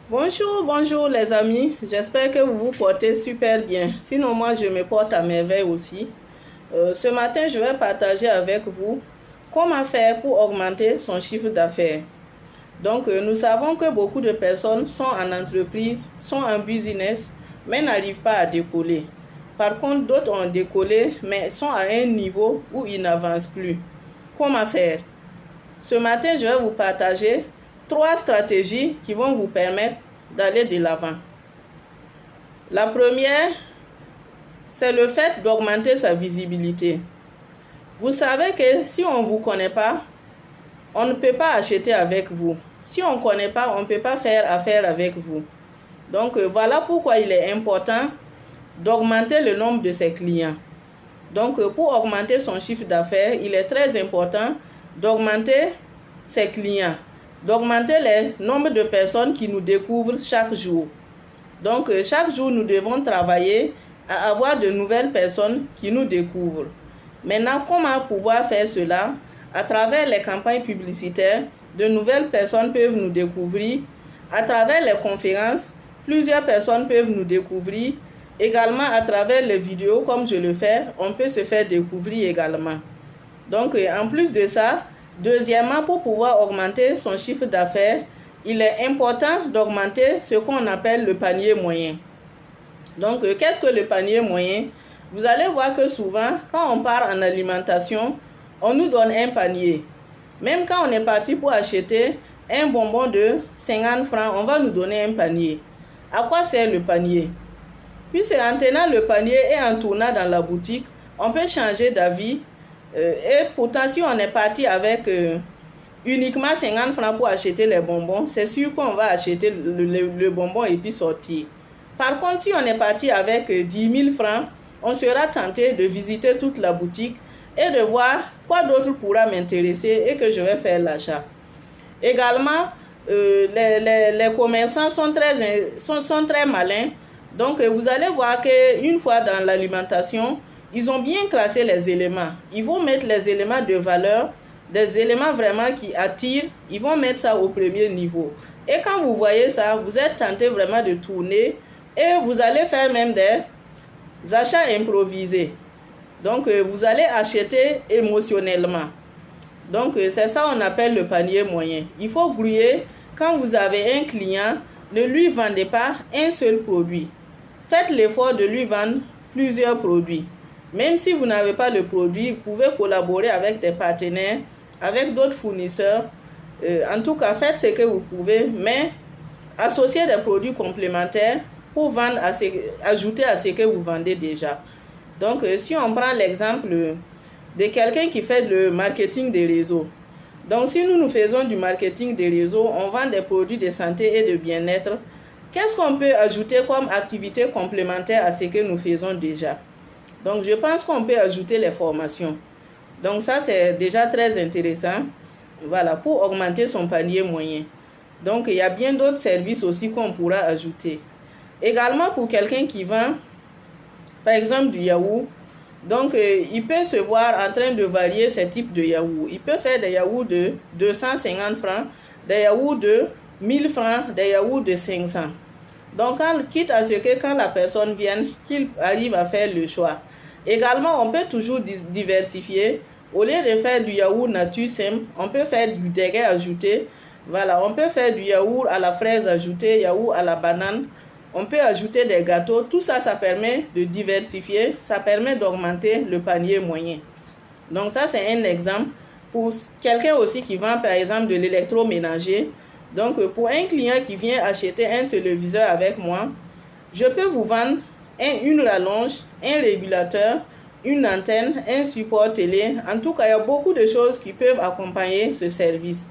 Bonjour les amis, j'espère que vous vous portez super bien. Sinon moi je me porte à merveille aussi. Ce matin je vais partager avec vous comment faire pour augmenter son chiffre d'affaires. Donc nous savons que beaucoup de personnes sont en entreprise, sont en business, mais n'arrivent pas à décoller. Par contre d'autres ont décollé mais sont à un niveau où ils n'avancent plus. Comment faire? Ce matin je vais vous partager 3 stratégies qui vont vous permettre d'aller de l'avant. La première, c'est le fait d'augmenter sa visibilité. Vous savez que si on ne vous connaît pas, on ne peut pas acheter avec vous. Si on ne connaît pas, on ne peut pas faire affaire avec vous. Donc voilà pourquoi il est important d'augmenter le nombre de ses clients. Donc pour augmenter son chiffre d'affaires, il est très important d'augmenter ses clients, d'augmenter le nombre de personnes qui nous découvrent chaque jour. Donc chaque jour, nous devons travailler à avoir de nouvelles personnes qui nous découvrent. Maintenant, comment pouvoir faire cela? À travers les campagnes publicitaires, de nouvelles personnes peuvent nous découvrir. À travers les conférences, plusieurs personnes peuvent nous découvrir. Également, à travers les vidéos, comme je le fais, on peut se faire découvrir également. Donc, en plus de ça, deuxièmement, pour pouvoir augmenter son chiffre d'affaires, il est important d'augmenter ce qu'on appelle le panier moyen. Donc, qu'est-ce que le panier moyen? Vous allez voir que souvent, quand on part en alimentation, on nous donne un panier. Même quand on est parti pour acheter un bonbon de 50 francs, on va nous donner un panier. À quoi sert le panier? Puisque en tenant le panier et en tournant dans la boutique, on peut changer d'avis. Et pourtant, si on est parti avec uniquement 50 francs pour acheter les bonbons, c'est sûr qu'on va acheter le bonbon et puis sortir. Par contre, si on est parti avec 10 000 francs, on sera tenté de visiter toute la boutique et de voir quoi d'autre pourra m'intéresser et que je vais faire l'achat. Également, les commerçants sont très malins. Donc, vous allez voir qu'une fois dans l'alimentation, ils ont bien classé les éléments. Ils vont mettre les éléments de valeur, des éléments vraiment qui attirent. Ils vont mettre ça au premier niveau. Et quand vous voyez ça, vous êtes tenté vraiment de tourner et vous allez faire même des achats improvisés. Donc, vous allez acheter émotionnellement. Donc, c'est ça qu'on appelle le panier moyen. Il faut grouiller. Quand vous avez un client, ne lui vendez pas un seul produit. Faites l'effort de lui vendre plusieurs produits. Même si vous n'avez pas le produit, vous pouvez collaborer avec des partenaires, avec d'autres fournisseurs. En tout cas, faites ce que vous pouvez, mais associez des produits complémentaires pour vendre ajouter à ce que vous vendez déjà. Donc, si on prend l'exemple de quelqu'un qui fait le marketing des réseaux. Donc, si nous faisons du marketing des réseaux, on vend des produits de santé et de bien-être. Qu'est-ce qu'on peut ajouter comme activité complémentaire à ce que nous faisons déjà? Donc, je pense qu'on peut ajouter les formations. Donc, ça, c'est déjà très intéressant. Voilà, pour augmenter son panier moyen. Donc, il y a bien d'autres services aussi qu'on pourra ajouter. Également, pour quelqu'un qui vend, par exemple, du yaourt. Donc, il peut se voir en train de varier ces types de yaourts. Il peut faire des yaourts de 250 francs, des yaourts de 1000 francs, des yaourts de 500. Donc, quitte à ce que quand la personne vienne, qu'il arrive à faire le choix. Également, on peut toujours diversifier. Au lieu de faire du yaourt nature simple, on peut faire du déguet ajouté. Voilà, on peut faire du yaourt à la fraise ajoutée, yaourt à la banane. On peut ajouter des gâteaux. Tout ça, ça permet de diversifier. Ça permet d'augmenter le panier moyen. Donc, ça, c'est un exemple. Pour quelqu'un aussi qui vend, par exemple, de l'électroménager. Donc, pour un client qui vient acheter un téléviseur avec moi, je peux vous vendre une rallonge, un régulateur, une antenne, un support télé. En tout cas, il y a beaucoup de choses qui peuvent accompagner ce service.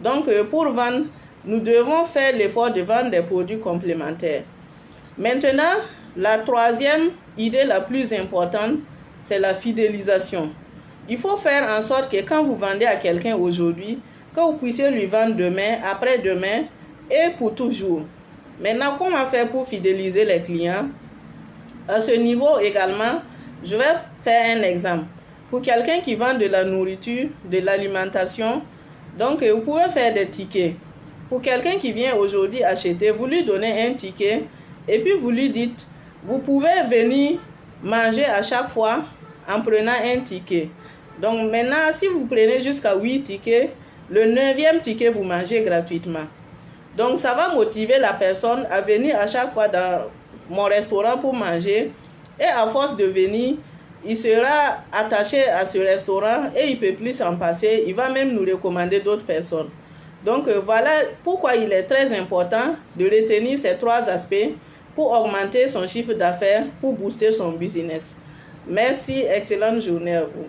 Donc, pour vendre, nous devons faire l'effort de vendre des produits complémentaires. Maintenant, la troisième idée la plus importante, c'est la fidélisation. Il faut faire en sorte que quand vous vendez à quelqu'un aujourd'hui, que vous puissiez lui vendre demain, après-demain et pour toujours. Maintenant, comment faire pour fidéliser les clients? À ce niveau également, je vais faire un exemple. Pour quelqu'un qui vend de la nourriture, de l'alimentation, donc vous pouvez faire des tickets. pour quelqu'un qui vient aujourd'hui acheter, vous lui donnez un ticket et puis vous lui dites, vous pouvez venir manger à chaque fois en prenant un ticket. Donc maintenant, si vous prenez jusqu'à 8 tickets, le 9e ticket, vous mangez gratuitement. Donc ça va motiver la personne à venir à chaque fois dans mon restaurant pour manger. Et à force de venir, il sera attaché à ce restaurant et il ne peut plus s'en passer. Il va même nous recommander d'autres personnes. Donc voilà pourquoi il est très important de retenir ces 3 aspects pour augmenter son chiffre d'affaires, pour booster son business. Merci, excellente journée à vous.